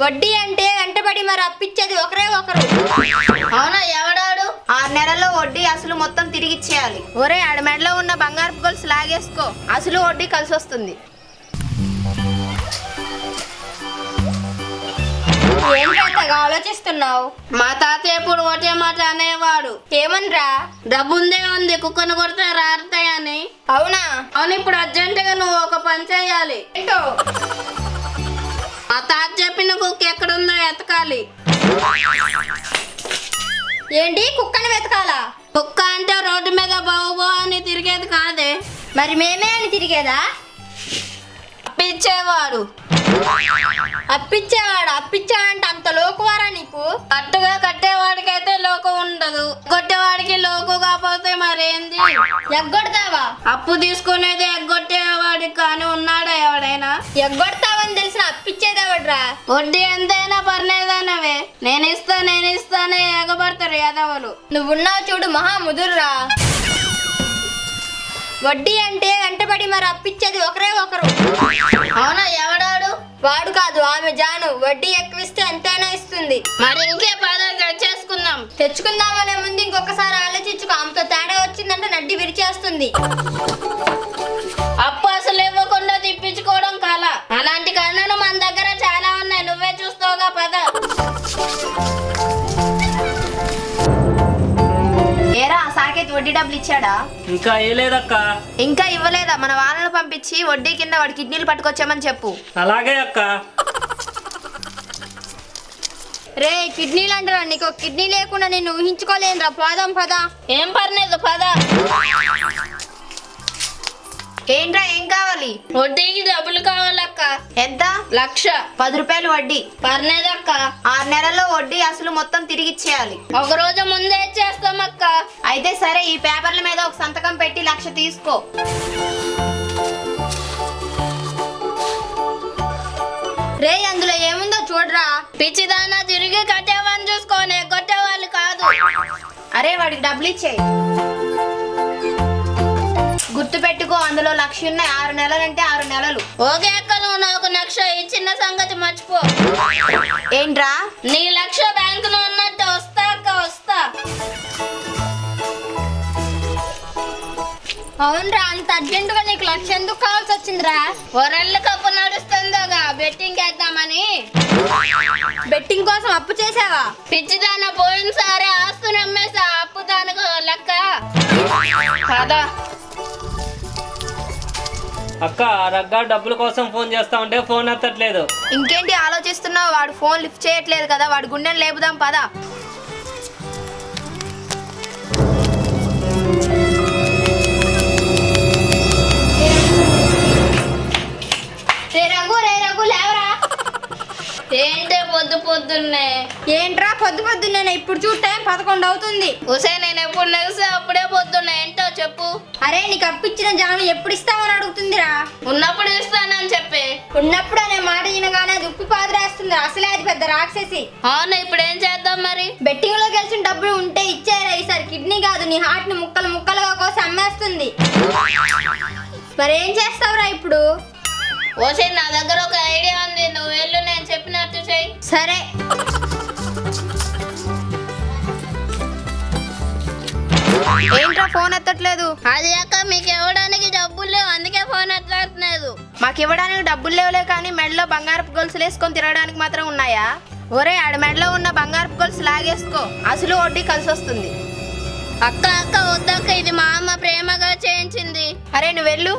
వడ్డీ అంటే వెంటబడి మరి అప్పిచ్చేది ఒకరే ఒకరు. అవునా? ఎవడాడు? 6 నెలల్లో వడ్డీ అసలు మొత్తం తిరిగి ఇచ్చేయాలి. ఒరే ఆడ మెడలో ఉన్న బంగారపు గొలుసు లాగేసుకో, అసలు వడ్డీ కలిసి వస్తుంది. ఏం పెద్దగా ఆలోచిస్తున్నావు? మా తాత ఎప్పుడు ఒకటే మాట అనేవాడు. ఏమనరా? డబ్బుందే ఉంది, కుక్కను కొడితే రారుతాయని. అవునా? అవును. ఇప్పుడు అర్జెంటుగా నువ్వు ఒక పని చేయాలి. ఏంటో? మా తాత చెప్పిన కుక్క ఎక్కడుందో ఎతకాలి. ఏంటి కుక్కని వెతకాలా? కుక్క అంటే రోడ్డు మీద బావు అని తిరిగేది కాదే. మరి మేమే అని తిరిగేదా? అప్పిచ్చేవాడు. అప్పిచ్చాడంటే అంత లోకువారా నీకు? కట్టుగా కట్టేవాడికి అయితే లోకు ఉండదు, కొట్టేవాడికి లోకు కాకపోతే మరేంది? ఎగ్గొడతావా? అప్పు తీసుకునేది ఎగ్గొట్టేవాడికి కానీ ఉన్నాడా ఎవడైనా? ఎగ్గొడతావని తెలిసిన అప్పిచ్చేదేవడ్రా? వడ్డీ ఎంతైనా పర్లేదన్నవే. నేను ఇస్తానే ఎగబడతారు యాదవులు. నువ్వున్నావు చూడు మహా ముదురురా. వడ్డీ అంటే వెంటబడి మరి అప్పిచ్చేది ఒకరే ఒకరు. అవునా? ఎవడాడు? వాడు కాదు, ఆమె జాను. వడ్డీ ఎక్కువిస్తే ఎంతైనా ఇస్తుంది. మరి ఇంకే పదాలు చేసుకుందాం. తెచ్చుకుందామనే ముందు ఇంకొకసారి ఆలోచించుకో. ఆమెతో తేడా వచ్చిందంటే నడ్డి విరిచేస్తుంది. అప్పు అసలు ఇవ్వకుండా తిప్పించుకోవడం కాల. అలాంటి కన్నులు మన దగ్గర చాలా ఉన్నాయి, నువ్వే చూస్తావుగా. పద. ఏరా సాకేత్ వడ్డీ డబ్బులు ఇచ్చాడా? ఇంకా ఏలేదక్క. ఇంకా ఇవ్వలేదా? మన వాళ్ళను పంపించి వడ్డీ కింద వాడి కిడ్నీలు పట్టుకొచ్చామని చెప్పు. అలాగే అక్క. రే కిడ్నీలు అంటారా? నీకు కిడ్నీ లేకుండా నేను ఊహించుకోలేనురా. పోదాం పదా. ఏం పర్లేదు, పద. ఏంట్రా ఏం కావాలి? వడ్డీకి డబ్బులు కావాలక్క. ఎంత? 1,00,000. 10 రూపాయలు వడ్డీ. పర్లేదక్క. 6 నెలల్లో వడ్డీ అసలు మొత్తం తిరిగి ఇచ్చేయాలి. ఒక రోజు ముందే చేస్తామక్క. అయితే సరే, ఈ పేపర్ల మీద ఒక సంతకం పెట్టి 1,00,000 తీసుకో. రే అందులో ఏముందో చూడరా. పిచ్చిదానా, తిరిగి కట్టేవాడిని చూసుకోనే, కొట్టేవాళ్ళు కాదు. అరే వాడికి డబ్బులు ఇచ్చేయి. గుర్తు పెట్టుకో, అందులో 1,00,000 ఉన్నాయి. 6 నెలలంటే 6 నెలలు. ఓకే అక్క, నువ్వు నాకు 1,00,000 ఈ చిన్న సంగతి మర్చిపో. ఏంట్రా? నీ 1,00,000 బ్యాంకులో ఉన్నట్టు. వస్తా అక్క, వస్తా. అవునరా, అంత అర్జెంటుగా నీకు 1,00,000 ఎందుకు కావాల్సి వచ్చిందిరా? వరల్డ్ కప్ నడుస్తుందోగా, బెట్టింగ్ వేద్దామని. బెట్టింగ్ కోసం అప్పు చేసావా? పిచ్చిదాన, పోయినసారి ఆస్తుని అమ్మేసా, అప్పు దానికి లెక్క. కదా అక్క, రగ్గా డబ్బుల కోసం ఫోన్ చేస్తా ఉంటే ఫోన్ ఎత్తట్లేదు. ఇంకేంటి ఆలోచిస్తున్నావు? వాడు ఫోన్ లిఫ్ట్ చేయట్లేదు కదా, వాడి గుండెని లేపుదాం పదా. రే రఘు లేవరా. ఏంటే పొద్దున్నే? ఏంట్రా పొద్దున్నే? ఇప్పుడు చూడు టైం 11 అవుతుంది. ఉసే, నేను ఎప్పుడు లేస్తే అప్పుడే పొద్దున్నే. ఏంటో చెప్పు. అరే నీకు అప్పిచ్చిన జాను ఎప్పుడు ఇస్తామని అడుగుతుందిరా. ఉన్నప్పుడు ఇస్తానని చెప్పి. ఉన్నప్పుడు అనే మాట వినగానే అది ఉప్పి పాదరేస్తుంది. అసలే అది పెద్ద రాక్షసి. అవును, ఇప్పుడు ఏం చేద్దాం మరి? బెట్టింగ్ లో గెలిచిన డబ్బులు ఉంటే ఇచ్చారా. ఈసారి కిడ్నీ కాదు, నీ హార్ట్ ని ముక్కలు ముక్కలుగా కోసి అమ్మేస్తుంది. మరేం చేస్తావురా ఇప్పుడు? ఓసే, నా దగ్గర ఒక ఐడియా ఉంది, నువ్వు వెళ్ళు, నేను చెప్పినట్టు చెయ్యి. సరే. ఏంట్రా ఫోన్ ఎత్తట్లేదు? అది అక్క, మీకు ఇవ్వడానికి డబ్బులు లేవు, అందుకే ఫోన్ ఎత్తట్లేదు. మాకు ఇవ్వడానికి డబ్బులు లేవులే కానీ మెడలో బంగారపు గొలుసులు వేసుకొని తిరగడానికి మాత్రం ఉన్నాయా? ఒరే ఆడ మెడలో ఉన్న బంగారపు గొలుసు లాగేసుకో, అసలు వడ్డీ కలిసి వస్తుంది. అక్క వద్దక్క, ఇది మా అమ్మ ప్రేమగా చేయించింది. అరే నువ్వు వెళ్ళు.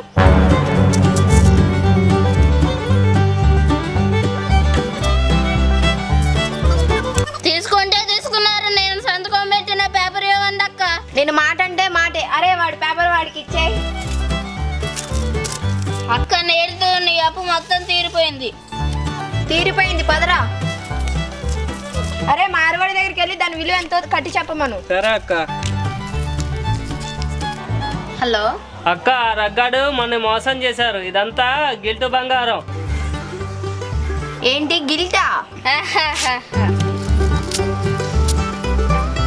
తీసుకుంటే తీసుకున్నారు, నేను సంతకం పెట్టిన పేపర్ ఇవ్వండి అక్క. నేను మాట అంటే మాటే. అరే వాడి పేపర్ వాడికి ఇచ్చేయి. అక్క నేరుతో నీ అప్పు మొత్తం తీరిపోయింది. పదరా. అరే మార్వాడి దగ్గరికి వెళ్ళి దాని విలువ ఎంతో కట్టి చెప్పమను. సరే అక్క. హలో అక్క, రగ్గాడు మొన్న మోసం చేశారు. ఇదంతా గిల్టు బంగారం. ఏంటి గిల్టా?